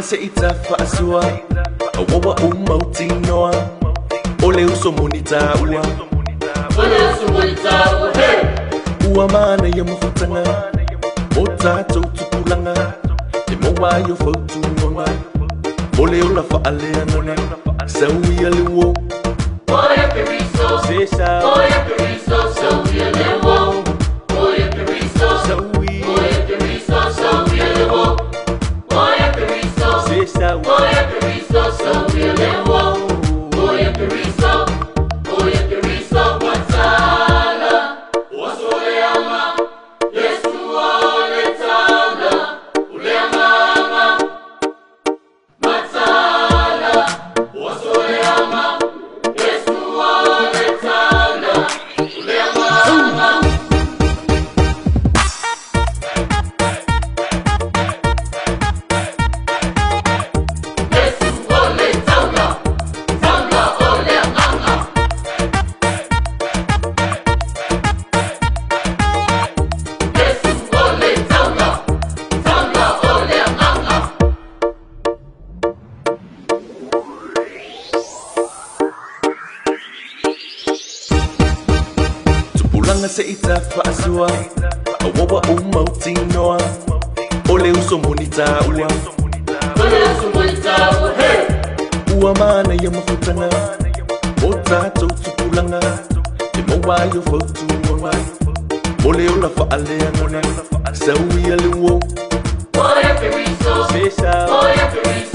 Se itafa asua awawa umauti noa ole uso monita ua mana ya mafutanga otato tupulanga emoa yo fotu nonga ole ola fa aleana sawi alewo oya periso sesa oya periso sawi alewo oya periso sawi oya periso sawi alewo oya periso sesa oya periso sawi alewo oya periso watala wasoleama Yesu oletala uleama matala wasoleama Yesu oletala uleama se itafa asua awawa umauti noa ole uso monita ua mana ya mafutanga otato tupulanga emoa yo fotu nonga ole ola fa aleana sawi alewo oya periso sesa oya periso